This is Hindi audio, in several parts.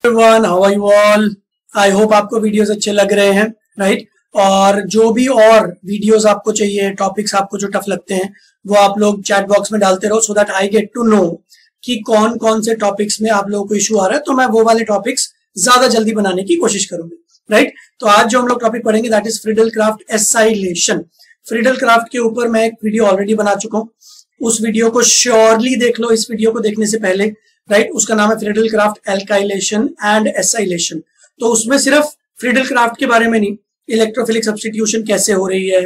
everyone, how are you all? I hope आपको वीडियोस अच्छे लग रहे हैं, राइट? और जो भी और वीडियोस आपको चाहिए, टॉपिक्स आपको जो टफ लगते हैं, वो आप लोग चैट बॉक्स में डालते रहो, so that I get to know कि कौन कौन से टॉपिक्स में आप लोगों को इशू आ रहा है, तो मैं वो वाले टॉपिक्स ज्यादा जल्दी बनाने की कोशिश करूंगी, राइट? तो आज जो हम लोग टॉपिक पढ़ेंगे that is Friedel Crafts acylation. Friedel craft के ऊपर मैं एक वीडियो ऑलरेडी बना चुका हूँ, उस वीडियो को श्योरली देख लो इस वीडियो को देखने से पहले, राइट? उसका नाम है Friedel craft alkylation and acylation. तो उसमें सिर्फ फ्रीडल क्राफ्ट के बारे में नहीं, इलेक्ट्रोफिलिक सब्स्टिट्यूशन कैसे हो रही है,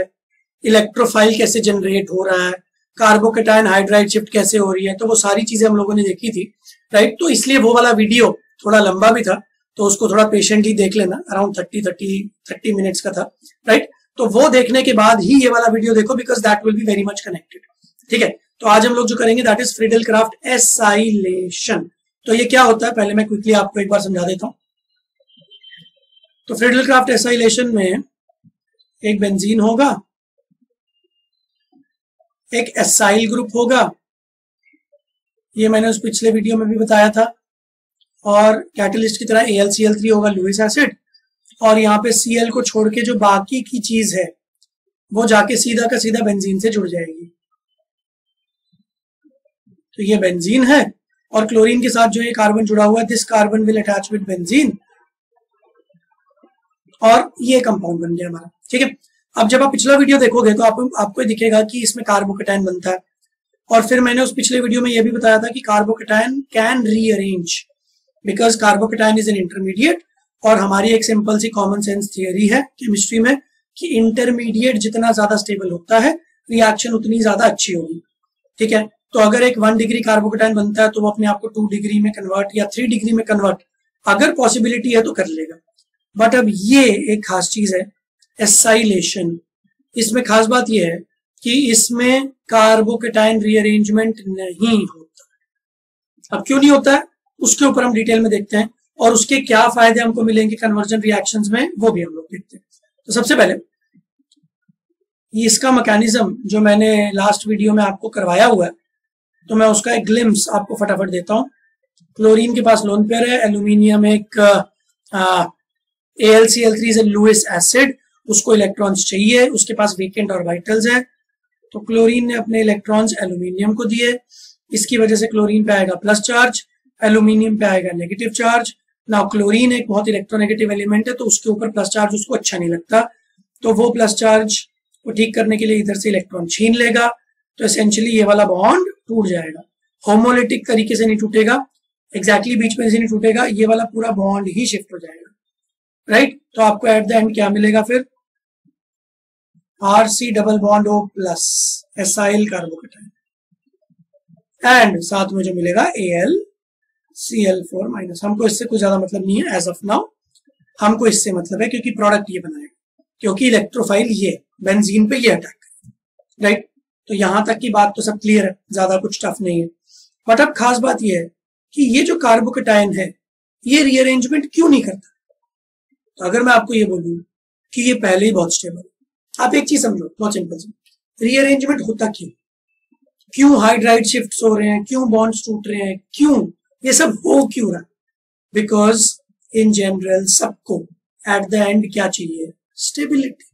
इलेक्ट्रोफाइल कैसे जनरेट हो रहा है, कार्बोकेटायन हाइड्राइड शिफ्ट कैसे हो रही है, तो वो सारी चीजें हम लोगों ने देखी थी, राइट? तो इसलिए वो वाला वीडियो थोड़ा लंबा भी था, तो उसको थोड़ा पेशेंटली देख लेना, अराउंड 30 मिनट्स का था, राइट? तो वो देखने के बाद ही ये वाला वीडियो देखो, because that will be very much connected, ठीक है? तो आज हम लोग जो करेंगे that is Friedel Crafts acylation. तो ये क्या होता है पहले मैं क्विकली आपको एक बार समझा देता हूं। तो फ्रीडल क्राफ्ट एसाइलेशन में एक बेंजीन होगा, एक एसाइल ग्रुप होगा, ये मैंने उस पिछले वीडियो में भी बताया था, और कैटलिस्ट की तरह AlCl3 होगा, लुईस एसिड, और यहाँ पे Cl को छोड़ के जो बाकी की चीज है वो जाके सीधा का सीधा बेंजीन से जुड़ जाएगी। तो ये बेंजीन है, और क्लोरीन के साथ जो ये कार्बन जुड़ा हुआ है, this carbon will attach with benzene, और ये कंपाउंड बन गया हमारा, ठीक है? अब जब आप पिछला वीडियो देखोगे तो आपको दिखेगा कि इसमें कार्बोकेटायन बनता है, और फिर मैंने उस पिछले वीडियो में ये भी बताया था कि carbocation can rearrange because carbocation is an intermediate, और हमारी एक सिंपल सी कॉमन सेंस थियरी है केमिस्ट्री में कि इंटरमीडिएट जितना ज्यादा स्टेबल होता है रिएक्शन उतनी ज्यादा अच्छी होगी, ठीक है? तो अगर एक 1 डिग्री कार्बोकेटायन बनता है तो वो अपने आप को 2 डिग्री में कन्वर्ट या 3 डिग्री में कन्वर्ट अगर पॉसिबिलिटी है तो कर लेगा। बट अब ये एक खास चीज है एसाइलेशन, इसमें खास बात यह है कि इसमें कार्बोकेटायन रीअरेंजमेंट नहीं होता। अब क्यों नहीं होता है उसके ऊपर हम डिटेल में देखते हैं, और उसके क्या फायदे हमको मिलेंगे कन्वर्जन रिएक्शंस में वो भी हम लोग देखते हैं। तो सबसे पहले इसका मैकेनिज्म जो मैंने लास्ट वीडियो में आपको करवाया हुआ है, तो मैं उसका एक ग्लिम्स आपको फटाफट देता हूं। क्लोरीन के पास लोन पेयर है, एल्यूमिनियम एक AlCl3 इज लुईस एसिड, उसको इलेक्ट्रॉन्स चाहिए, उसके पास वीकेंड ऑर्बिटल्स है, तो क्लोरीन ने अपने इलेक्ट्रॉन्स एल्यूमिनियम को दिए, इसकी वजह से क्लोरीन पे आएगा प्लस चार्ज, एल्यूमिनियम पे आएगा नेगेटिव चार्ज। नाउ क्लोरीन एक बहुत इलेक्ट्रोनेगेटिव एलिमेंट है, तो उसके ऊपर प्लस चार्ज उसको अच्छा नहीं लगता, तो वो प्लस चार्ज को ठीक करने के लिए इधर से इलेक्ट्रॉन छीन लेगा, तो एसेंशियली ये वाला बॉन्ड टूट जाएगा। होमोलिटिक तरीके से नहीं टूटेगा, एग्जैक्टली बीच में से नहीं टूटेगा, ये वाला पूरा बॉन्ड ही शिफ्ट हो जाएगा, राइट? तो आपको एट द एंड क्या मिलेगा फिर? RC double bond O plus acyl carbocation, and साथ में जो मिलेगा AlCl4 माइनस। हमको इससे कुछ ज्यादा मतलब नहीं है एज ऑफ नाउ, हमको इससे मतलब है क्योंकि प्रोडक्ट ये बनाएगा, क्योंकि इलेक्ट्रोफाइल ये बेंजीन पे ये अटैक करेगा, राइट? तो यहां तक की बात तो सब क्लियर है, ज्यादा कुछ टफ नहीं है। बट अब खास बात ये है कि ये जो कार्बोकेटायन है ये रीअरेंजमेंट क्यों नहीं करता? तो अगर मैं आपको ये बोलूं कि ये पहले ही बहुत स्टेबल है, आप एक चीज समझो, बहुत सिंपल सी, रीअरेंजमेंट होता क्यों हाइड्राइड शिफ्ट हो रहे हैं, क्यों बॉन्ड्स टूट रहे हैं, क्यों ये सब हो क्यों रहा? बिकॉज इन जनरल सबको एट द एंड क्या चाहिए? Stability,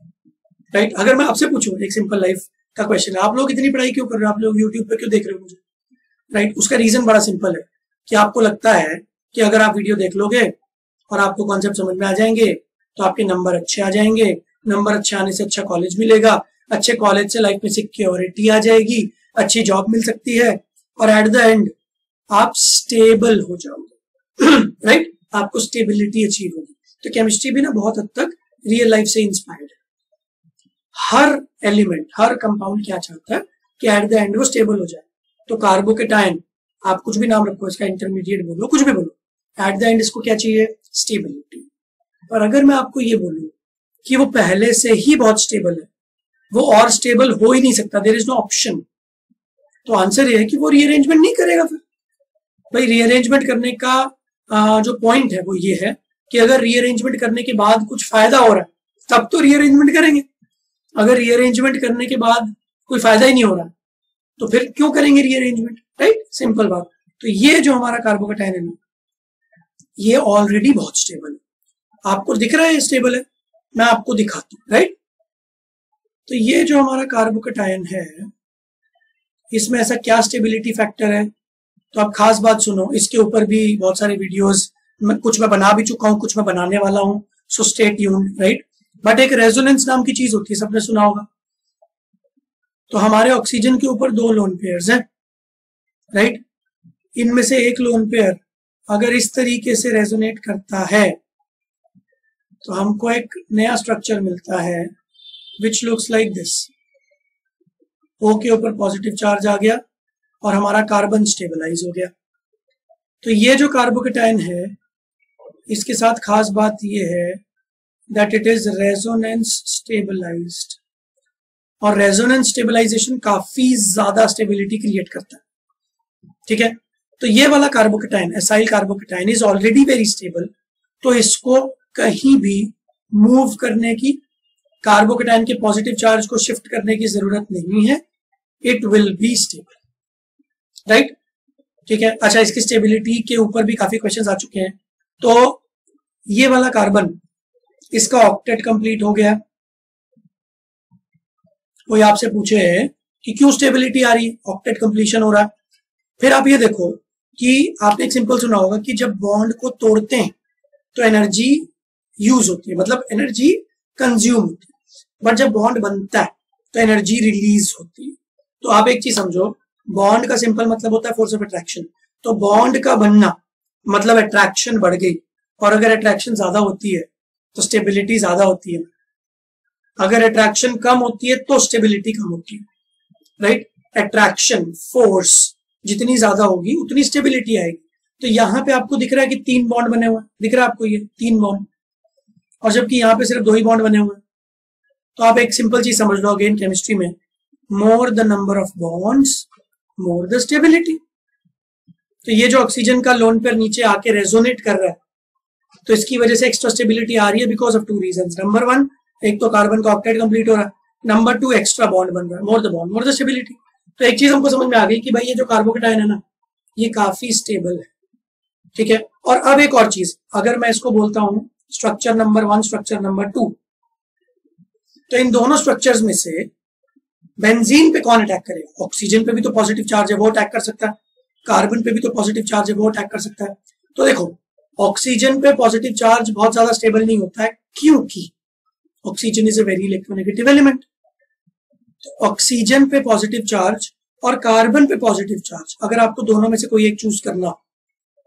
right? अगर मैं आपसे पूछूं एक सिंपल लाइफ का क्वेश्चन है, आप लोग इतनी पढ़ाई क्यों कर रहे हो, आप लोग यूट्यूब पे क्यों देख रहे हो मुझे, राइट? उसका रीजन बड़ा सिंपल है कि आपको लगता है कि अगर आप वीडियो देख लोगे और आपको कॉन्सेप्ट समझ में आ जाएंगे तो आपके नंबर अच्छे आ जाएंगे, नंबर अच्छे आने से अच्छा कॉलेज मिलेगा, अच्छे कॉलेज से लाइफ में सिक्योरिटी आ जाएगी, अच्छी जॉब मिल सकती है, और एट द एंड आप स्टेबल हो जाओगे, राइट? आपको स्टेबिलिटी अचीव होगी। तो केमिस्ट्री भी ना बहुत हद तक रियल लाइफ से इंस्पायर्ड है। हर एलिमेंट, हर कंपाउंड क्या चाहता है कि एट द एंड वो स्टेबल हो जाए। तो कार्बोकेटायन आप कुछ भी नाम रखो इसका, इंटरमीडिएट बोलो, कुछ भी बोलो, एट द एंड इसको क्या चाहिए? स्टेबिलिटी। और अगर मैं आपको ये बोलूं कि वो पहले से ही बहुत स्टेबल है, वो और स्टेबल हो ही नहीं सकता, देयर इज नो ऑप्शन, तो आंसर ये है कि वो रीअरेंजमेंट नहीं करेगा। फिर भाई रीअरेंजमेंट करने का जो पॉइंट है वो ये है कि अगर रीअरेंजमेंट करने के बाद कुछ फायदा हो रहा है तब तो रीअरेंजमेंट करेंगे, अगर रीअरेंजमेंट करने के बाद कोई फायदा ही नहीं हो रहा तो फिर क्यों करेंगे रीअरेंजमेंट, राइट? सिंपल बात। तो ये जो हमारा कार्बोकेटायन है ये ऑलरेडी बहुत स्टेबल है। आपको दिख रहा है ये स्टेबल है, मैं आपको दिखाता हूं, राइट। तो ये जो हमारा कार्बोकेटायन है, इसमें ऐसा क्या स्टेबिलिटी फैक्टर है, तो आप खास बात सुनो, इसके ऊपर भी बहुत सारे वीडियोस कुछ मैं बना भी चुका हूं, कुछ मैं बनाने वाला हूं, so stay tuned, right. But एक रेजोनेंस नाम की चीज होती है, सबने सुना होगा। तो हमारे ऑक्सीजन के ऊपर 2 लोन पेयर्स हैं, राइट। इनमें से एक लोन पेयर अगर इस तरीके से रेजोनेट करता है तो हमको एक नया स्ट्रक्चर मिलता है विच लुक्स लाइक दिस। ओ के ऊपर पॉजिटिव चार्ज आ गया और हमारा कार्बन स्टेबलाइज हो गया। तो ये जो कार्बोकेटायन है, इसके साथ खास बात ये है that it is resonance stabilised, और रेजोनेंस स्टेबलाइजेशन काफी ज्यादा स्टेबिलिटी क्रिएट करता है, ठीक है। तो ये वाला carbocation, acyl carbocation, is already very stable, तो इसको कहीं भी मूव करने की, कार्बोकेटायन के पॉजिटिव चार्ज को शिफ्ट करने की जरूरत नहीं है, it will be stable, right, ठीक है। अच्छा, इसकी स्टेबिलिटी के ऊपर भी काफी क्वेश्चंस आ चुके हैं। तो ये वाला कार्बन, इसका ऑक्टेट कंप्लीट हो गया। कोई आपसे पूछे कि क्यों स्टेबिलिटी आ रही है, ऑक्टेट कंप्लीशन हो रहा है, फिर आप ये देखो कि आपने एक सिंपल सुना होगा कि जब बॉन्ड को तोड़ते हैं तो एनर्जी यूज होती है, मतलब एनर्जी कंज्यूम होती है, बट जब बॉन्ड बनता है तो एनर्जी रिलीज होती है। तो आप एक चीज समझो, बॉन्ड का सिंपल मतलब होता है फोर्स ऑफ अट्रैक्शन। तो बॉन्ड का बनना मतलब अट्रैक्शन बढ़ गई, और अगर अट्रैक्शन ज्यादा होती है तो स्टेबिलिटी ज्यादा होती है, अगर अट्रैक्शन कम होती है तो स्टेबिलिटी कम होती है, राइट। अट्रैक्शन फोर्स जितनी ज्यादा होगी उतनी स्टेबिलिटी आएगी। तो यहां पे आपको दिख रहा है कि 3 बॉन्ड बने हुए हैं, दिख रहा है आपको ये 3 बॉन्ड, और जबकि यहाँ पे सिर्फ 2 ही बॉन्ड बने हुए हैं। तो आप एक सिंपल चीज समझ लो अगेन केमिस्ट्री में, more the number of bonds more the stability. तो ये जो ऑक्सीजन का लोन पेयर नीचे आके रेजोनेट कर रहा है, तो इसकी वजह से एक्स्ट्रा स्टेबिलिटी आ रही है बिकॉज ऑफ 2 रीजंस। नंबर 1, एक तो कार्बन का ऑक्टेट कंप्लीट हो रहा है, नंबर 2 एक्स्ट्रा बॉन्ड बन रहा है, more the bond more the stability. तो एक चीज हमको समझ में आ गई कि भाई ये जो कार्बोकेटायन है ना, ये काफी स्टेबल है, ठीक है। और अब एक और चीज, अगर मैं इसको बोलता हूं स्ट्रक्चर नंबर 1, स्ट्रक्चर नंबर 2, तो इन दोनों स्ट्रक्चर्स में से बेंजीन पे कौन अटैक करेगा? ऑक्सीजन पे भी तो पॉजिटिव चार्ज है, वो अटैक कर सकता है, कार्बन पे भी तो पॉजिटिव चार्ज है, वो अटैक कर सकता है। तो देखो, ऑक्सीजन पे पॉजिटिव चार्ज बहुत ज्यादा स्टेबल नहीं होता है, क्योंकि oxygen is a very electronegative element. तो ऑक्सीजन पे पॉजिटिव चार्ज और कार्बन पे पॉजिटिव चार्ज, अगर आपको दोनों में से कोई एक चूज करना,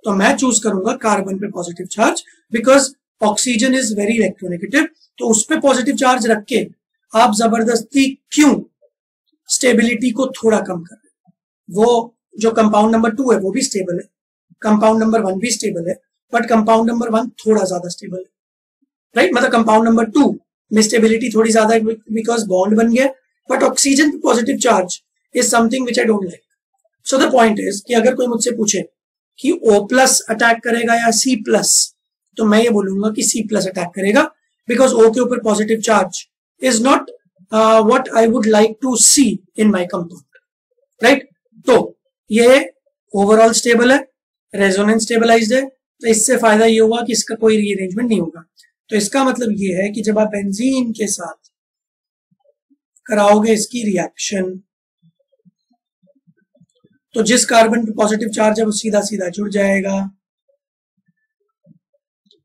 तो मैं चूज करूंगा कार्बन पे positive charge, because oxygen is very electronegative. तो उस पे पॉजिटिव चार्ज रख के आप जबरदस्ती क्यों स्टेबिलिटी को थोड़ा कम कर रहे हैं? वो जो कंपाउंड नंबर 2 है वो भी स्टेबल है, कंपाउंड नंबर 1 भी स्टेबल है, बट कंपाउंड नंबर 1 थोड़ा ज्यादा स्टेबल है, राइट। मतलब कंपाउंड नंबर 2 में स्टेबिलिटी थोड़ी ज्यादा है बिकॉज बॉन्ड बन गया, बट ऑक्सीजन पे positive charge is something which I don't like. So the point is कि अगर कोई मुझसे पूछे कि O+ अटैक करेगा या C+, तो मैं ये बोलूंगा कि C+ अटैक करेगा, बिकॉज O के ऊपर positive charge is not what I would like to see in my compound, right. तो ये ओवरऑल स्टेबल है, रेजोनेंस स्टेबलाइज्ड है, तो इससे फायदा ये हुआ कि इसका कोई रीअरेंजमेंट नहीं होगा। तो इसका मतलब ये है कि जब आप बेंजीन के साथ कराओगे इसकी रिएक्शन, तो जिस कार्बन पे पॉजिटिव चार्ज है वो सीधा सीधा जुड़ जाएगा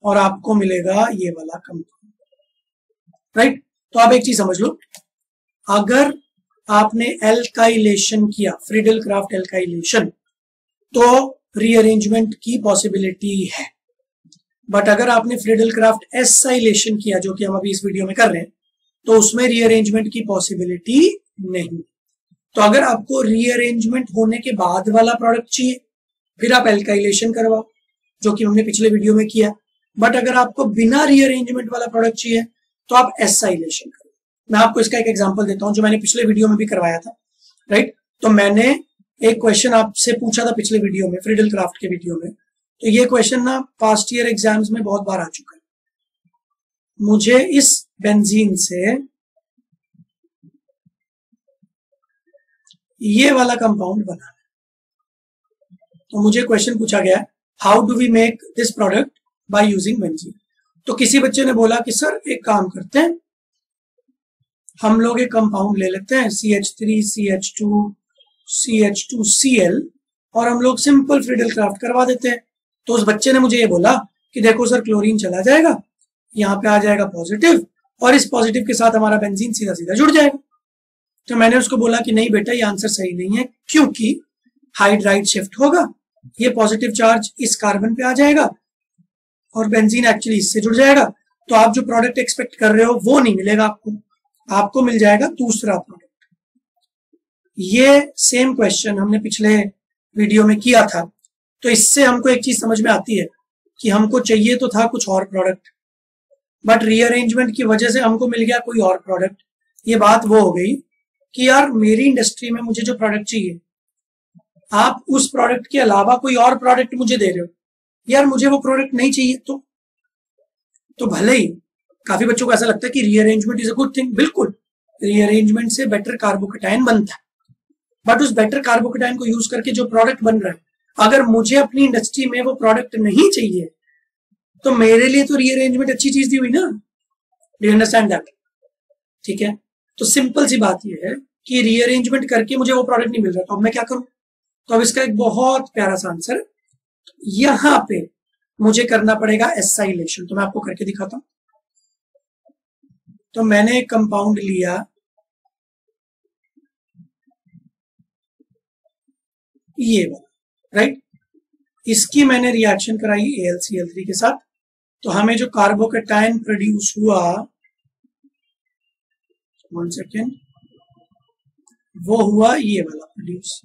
और आपको मिलेगा ये वाला कंपाउंड, राइट। तो आप एक चीज समझ लो, अगर आपने एल्काइलेशन किया, फ्रीडल क्राफ्ट एल्काइलेशन, तो रीअरेंजमेंट की पॉसिबिलिटी है, बट अगर आपने फ्रीडल क्राफ्ट एसाइलेशन किया, जो कि हम अभी इस वीडियो में कर रहे हैं, तो उसमें रीअरेंजमेंट की पॉसिबिलिटी नहीं। तो अगर आपको रीअरेंजमेंट होने के बाद वाला प्रोडक्ट चाहिए, फिर आप एल्काइलेशन करवाओ, जो कि हमने पिछले वीडियो में किया। बट अगर आपको बिना रीअरेंजमेंट वाला प्रोडक्ट चाहिए तो आप एसाइलेशन करो। मैं आपको इसका एक एग्जांपल देता हूं जो मैंने पिछले वीडियो में भी करवाया था, राइट। तो मैंने एक क्वेश्चन आपसे पूछा था पिछले वीडियो में, फ्रीडल क्राफ्ट के वीडियो में। तो ये क्वेश्चन ना पास्ट ईयर एग्जाम्स में बहुत बार आ चुका है। मुझे इस बेंजीन से ये वाला कंपाउंड बनाना है, तो मुझे क्वेश्चन पूछा गया, how do we make this product by using benzene. तो किसी बच्चे ने बोला कि सर एक काम करते हैं, हम लोग एक कंपाउंड ले लेते हैं CH3 CH2 CH2Cl और हम लोग सिंपल फ्रीडल क्राफ्ट करवा देते हैं। तो उस बच्चे ने मुझे ये बोला कि देखो सर क्लोरीन चला जाएगा, यहाँ पे आ जाएगा पॉजिटिव और इस पॉजिटिव के साथ हमारा बेंजीन सीधा सीधा जुड़ जाएगा। तो मैंने उसको बोला कि नहीं बेटा, ये आंसर सही नहीं है, क्योंकि हाइड्राइड शिफ्ट होगा, ये पॉजिटिव चार्ज इस कार्बन पे आ जाएगा और बेंजीन एक्चुअली इससे जुड़ जाएगा। तो आप जो प्रोडक्ट एक्सपेक्ट कर रहे हो वो नहीं मिलेगा आपको मिल जाएगा दूसरा प्रोडक्ट। ये सेम क्वेश्चन हमने पिछले वीडियो में किया था। तो इससे हमको एक चीज समझ में आती है कि हमको चाहिए तो था कुछ और प्रोडक्ट, बट रीअरेंजमेंट की वजह से हमको मिल गया कोई और प्रोडक्ट। ये बात वो हो गई कि यार मेरी इंडस्ट्री में मुझे जो प्रोडक्ट चाहिए, आप उस प्रोडक्ट के अलावा कोई और प्रोडक्ट मुझे दे रहे हो, यार मुझे वो प्रोडक्ट नहीं चाहिए। तो भले ही काफी बच्चों को ऐसा लगता है कि rearrangement is a good thing, बिल्कुल रीअरेंजमेंट से बेटर कार्बोकेटाइन बनता है, बट उस बेटर कार्बोकेटाइन को यूज करके जो प्रोडक्ट बन रहा है, अगर मुझे अपनी इंडस्ट्री में वो प्रोडक्ट नहीं चाहिए तो मेरे लिए तो रीअरेंजमेंट अच्छी चीज दी हुई ना। Do you understand that? ठीक है, तो सिंपल सी बात ये है कि रीअरेंजमेंट करके मुझे वो प्रोडक्ट नहीं मिल रहा, तो अब मैं क्या करूं? तो अब इसका एक बहुत प्यारा सा आंसर, यहां पे मुझे करना पड़ेगा एसाइलेशन। तो मैं आपको करके दिखाता हूं। तो मैंने एक कंपाउंड लिया, ये वाला, राइट, इसकी मैंने रिएक्शन कराई AlCl3 के साथ। तो हमें जो कार्बोकेटाइन प्रोड्यूस हुआ, 1 सेकेंड, वो हुआ ये वाला प्रोड्यूस।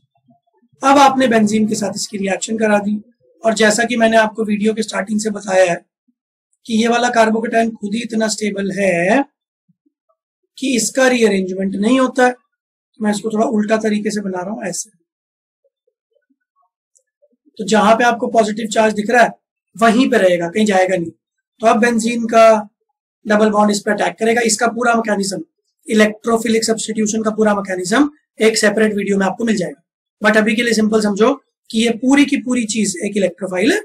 अब आपने बेंजीन के साथ इसकी रिएक्शन करा दी, और जैसा कि मैंने आपको वीडियो के स्टार्टिंग से बताया है कि ये वाला कार्बोकेटाइन खुद ही इतना स्टेबल है कि इसका रीअरेंजमेंट नहीं होता है। मैं इसको थोड़ा उल्टा तरीके से बना रहा हूं, ऐसे। तो जहां पे आपको पॉजिटिव चार्ज दिख रहा है वहीं पे रहेगा, कहीं जाएगा नहीं। तो अब बेंजीन का डबल बॉन्ड इस पर अटैक करेगा। इसका पूरा मैकेनिज्म, इलेक्ट्रोफिलिक सब्स्टिट्यूशन का पूरा मैकेनिज्म एक सेपरेट वीडियो में आपको मिल जाएगा, बट अभी के लिए सिंपल समझो कि ये पूरी की पूरी चीज एक इलेक्ट्रोफाइल है।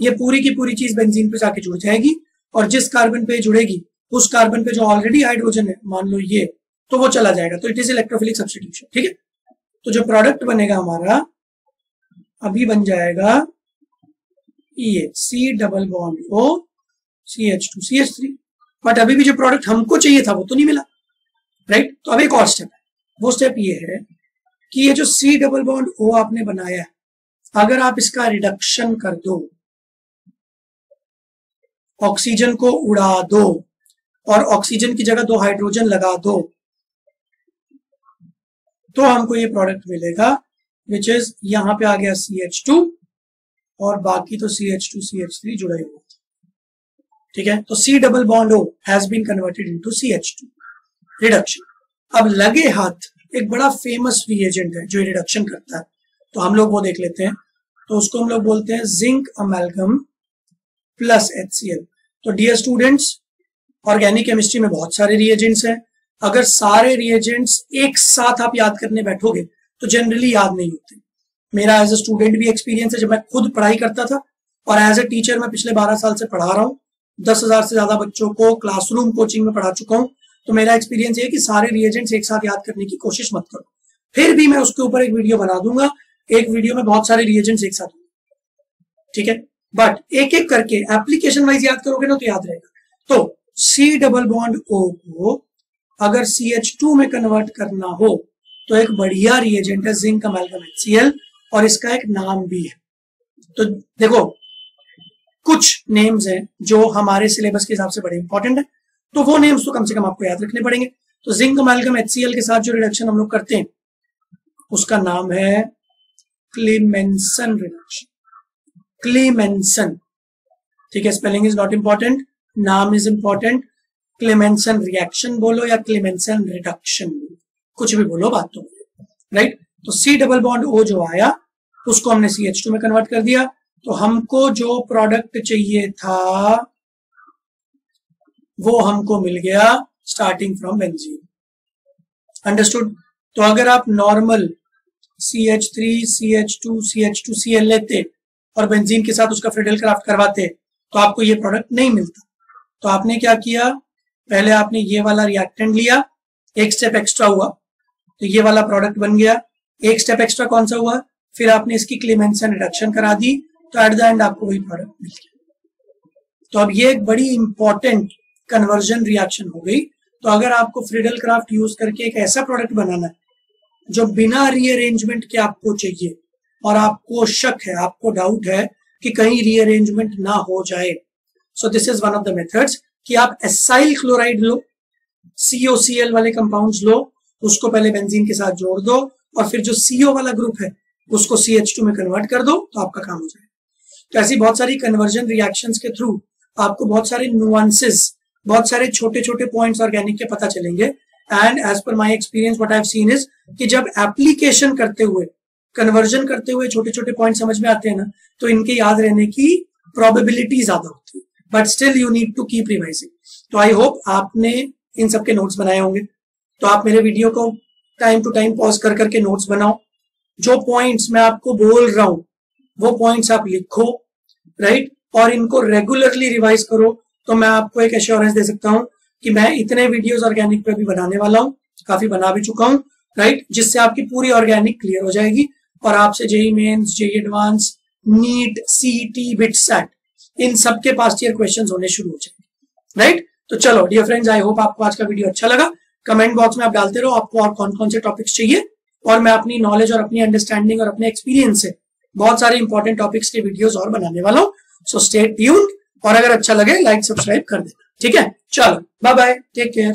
ये पूरी की पूरी चीज बेंजीन पे जाके जुड़ जाएगी, और जिस कार्बन पे जुड़ेगी उस कार्बन पे जो ऑलरेडी हाइड्रोजन है, मान लो ये, तो वो चला जाएगा। तो इट इज इलेक्ट्रोफिलिक सब्स्टिट्यूशन। ठीक है, तो जो प्रोडक्ट बनेगा हमारा अभी बन जाएगा ये C double bond O CH2 CH3, but अभी भी जो प्रोडक्ट हमको चाहिए था वो तो नहीं मिला, राइट। तो अब एक और स्टेप है, वो स्टेप ये है कि ये जो C डबल बॉन्ड O आपने बनाया है, अगर आप इसका रिडक्शन कर दो, ऑक्सीजन को उड़ा दो और ऑक्सीजन की जगह 2 हाइड्रोजन लगा दो, तो हमको ये प्रोडक्ट मिलेगा, विच इज यहां पे आ गया CH2 और बाकी तो CH2 CH3 जुड़े हुए। ठीक है, तो C double bond O has been converted into CH2, reduction. अब लगे हाथ एक बड़ा फेमस रिएजेंट है जो रिडक्शन करता है, तो हम लोग वो देख लेते हैं। तो उसको हम लोग बोलते हैं जिंक अमेल्गम प्लस HCl। तो डियर स्टूडेंट्स, ऑर्गेनिक केमिस्ट्री में बहुत सारे रिएजेंट्स हैं। अगर सारे रिएजेंट्स एक साथ आप याद करने बैठोगे तो जनरली याद नहीं होते। मेरा एज ए स्टूडेंट भी एक्सपीरियंस है, जब मैं खुद पढ़ाई करता था, और एज ए टीचर मैं पिछले 12 साल से पढ़ा रहा हूँ, 10,000 से ज्यादा बच्चों को क्लासरूम कोचिंग में पढ़ा चुका हूँ। तो मेरा एक्सपीरियंस ये है कि सारे रिएजेंट्स एक साथ याद करने की कोशिश मत करो। फिर भी मैं उसके ऊपर एक वीडियो बना दूंगा, एक वीडियो में बहुत सारे रिएजेंट्स एक साथ होंगे, ठीक है, बट एक एक करके एप्लीकेशन वाइज याद करोगे ना तो याद रहेगा। तो C डबल बॉन्ड O को अगर CH2 में कन्वर्ट करना हो तो एक बढ़िया रिएजेंट है जिंक अमेल्गम HCl, और इसका एक नाम भी है। तो देखो, कुछ नेम्स हैं जो हमारे सिलेबस के हिसाब से बड़े इंपॉर्टेंट है, तो वो नेम्स तो कम से कम आपको याद रखने पड़ेंगे। तो जिंक अमेल्गम HCl के साथ जो रिडक्शन हम लोग करते हैं उसका नाम है क्लेमेंसन रिडक्शन। क्लेमेंसन, ठीक है, स्पेलिंग इज नॉट इंपॉर्टेंट, नाम इज इंपॉर्टेंट। क्लेमेंसन रिएक्शन बोलो या क्लेमेंसन रिडक्शन बोलो, कुछ भी बोलो, बात तो बोलो, राइट। तो C डबल बॉन्ड O जो आया उसको हमने CH2 में कन्वर्ट कर दिया। तो हमको जो प्रोडक्ट चाहिए था वो हमको मिल गया स्टार्टिंग फ्रॉम बेंजीन। अंडरस्टूड? तो अगर आप नॉर्मल CH3 CH2 CH2Cl लेते और बेंजीन के साथ उसका फ्रीडल क्राफ्ट करवाते तो आपको ये प्रोडक्ट नहीं मिलता। तो आपने क्या किया, पहले आपने ये वाला रिएक्टेंट लिया, एक स्टेप एक्स्ट्रा हुआ तो ये वाला प्रोडक्ट बन गया। एक स्टेप एक्स्ट्रा कौन सा हुआ, फिर आपने इसकी क्लेमेंस एंड रिडक्शन करा दी तो एट द एंड आपको वही प्रोडक्ट मिल गया। तो अब ये एक बड़ी इंपॉर्टेंट कन्वर्जन रिएक्शन हो गई। तो अगर आपको फ्रीडल क्राफ्ट यूज करके एक ऐसा प्रोडक्ट बनाना है जो बिना रीअरेंजमेंट के आपको चाहिए और आपको शक है, आपको डाउट है कि कहीं रीअरेंजमेंट ना हो जाए, so this is one of the methods कि आप एसाइल क्लोराइड लो, COCl वाले कंपाउंड्स लो, उसको पहले बेंजीन के साथ जोड़ दो और फिर जो CO वाला ग्रुप है उसको CH2 में कन्वर्ट कर दो तो आपका काम हो जाए। तो ऐसी बहुत सारी कन्वर्जन रिएक्शंस के थ्रू आपको बहुत सारे नुआंसेस, बहुत सारे छोटे छोटे पॉइंट्स ऑर्गेनिक के पता चलेंगे। And as per my experience what I have seen is कि जब एप्लीकेशन करते हुए, कन्वर्जन करते हुए छोटे छोटे पॉइंट समझ में आते हैं ना, तो इनके याद रहने की प्रोबेबिलिटी ज्यादा होती है, but still you need to keep revising. तो आई होप आपने इन सबके नोट्स बनाए होंगे। तो आप मेरे वीडियो को टाइम टू टाइम पॉज कर करके नोट्स बनाओ, जो पॉइंट्स मैं आपको बोल रहा हूं वो पॉइंट्स आप लिखो, राइट, और इनको रेगुलरली रिवाइज करो। तो मैं आपको एक एश्योरेंस दे सकता हूं कि मैं इतने वीडियोस ऑर्गेनिक पे भी बनाने वाला हूं, काफी बना भी चुका हूं, राइट, जिससे आपकी पूरी ऑर्गेनिक क्लियर हो जाएगी और आपसे JEE mains, JEE advance, NEET, CET, BITSAT, इन सबके पास्ट ईयर क्वेश्चंस होने शुरू हो जाएंगे, राइट। तो चलो डियर फ्रेंड्स, आई होप आपको आज का वीडियो अच्छा लगा। कमेंट बॉक्स में आप डालते रहो आपको और कौन कौन से टॉपिक्स चाहिए, और मैं अपनी नॉलेज और अपनी अंडरस्टैंडिंग और अपने एक्सपीरियंस से बहुत सारे इंपॉर्टेंट टॉपिक्स के वीडियोस और बनाने वाला हूं। सो स्टे ट्यून्ड, और अगर अच्छा लगे लाइक सब्सक्राइब कर देना, ठीक है। चलो बाय बाय, टेक केयर।